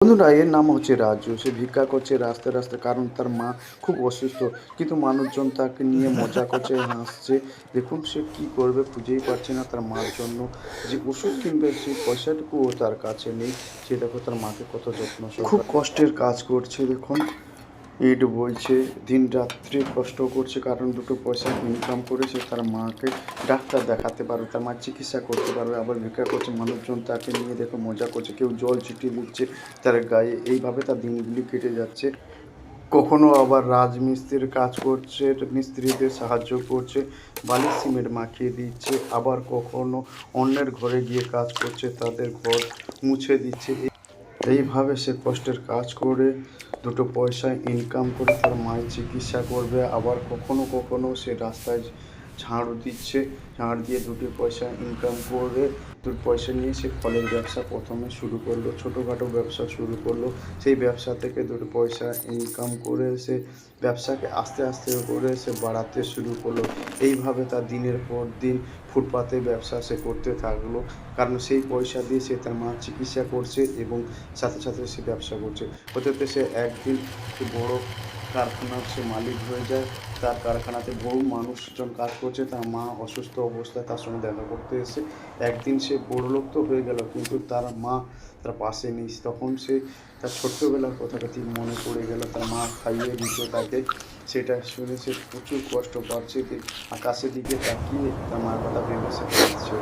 বন্ধুরা, এর নাম হচ্ছে রাজু। সে ভিক্ষা করছে রাস্তায় রাস্তায়, কারণ তার মা খুব অসুস্থ। কিন্তু মানুষজন তাকে নিয়ে মজা করছে, হাসছে। দেখুন সে কি করবে খুঁজেই পাচ্ছে না তার মার জন্য। যে ওষুধ কিনবে সেই পয়সাটুকুও তার কাছে নেই। সে দেখো তার মাকে কত যত্ন সহকারে খুব কষ্টের কাজ করছে। দেখুন ইট বইছে, দিন রাত্রি কষ্ট করছে, কারণ দুটো পয়সা ইনকাম করে সে তার মাকে ডাক্তার দেখাতে পারবে, তার মার চিকিৎসা করতে পারবে। আবার ভিক্ষা করছে, মানুষজন তাকে নিয়ে দেখো মজা করছে, কেউ জল ছিটিয়ে দিচ্ছে তার গায়ে। এইভাবে তার দিনগুলি কেটে যাচ্ছে। কখনো আবার রাজমিস্ত্রির কাজ করছে, মিস্ত্রিদের সাহায্য করছে, বালি সিমেন্ট মাখিয়ে দিচ্ছে। আবার কখনো অন্যের ঘরে গিয়ে কাজ করছে, তাদের ঘর মুছে দিচ্ছে। এইভাবে সে কষ্টের কাজ করে দুটো পয়সা ইনকাম করে তার মায়ের চিকিৎসা করবে। আবার কখনো কখনো সে রাস্তায় ঝাড়ু দিচ্ছে, ঝাড় দিয়ে দুটো পয়সা ইনকাম করে দুটো পয়সা নিয়ে সে ফলের ব্যবসা প্রথমে শুরু করলো, ছোটোখাটো ব্যবসা শুরু করলো। সেই ব্যবসা থেকে দুটো পয়সা ইনকাম করে সে ব্যবসাকে আস্তে আস্তে করে সে বাড়াতে শুরু করলো। এইভাবে তার দিনের পর দিন ফুটপাতে ব্যবসা সে করতে থাকলো, কারণ সেই পয়সা দিয়ে সে তার মার চিকিৎসা করছে এবং সাথে সাথে সে ব্যবসা করছে। হতে হতে সে একদিন সে বড় কারখানার সে মালিক হয়ে যায়। তার কারখানাতে বহু মানুষজন কাজ করছে। তার মা অসুস্থ অবস্থায় তার সঙ্গে দেখা করতে এসে একদিন সে বড়লোক তো হয়ে গেল, কিন্তু তার মা তার পাশে নেই। তখন সে তার ছোট্টবেলার কথাটা ঠিক মনে পড়ে গেল, তার মা খাইয়ে দিত তাকে। সেটা শুনে সে প্রচুর কষ্ট পাচ্ছে। আকাশের দিকে তাকিয়ে তার মার কথা ভেবে সে কাঁদছে।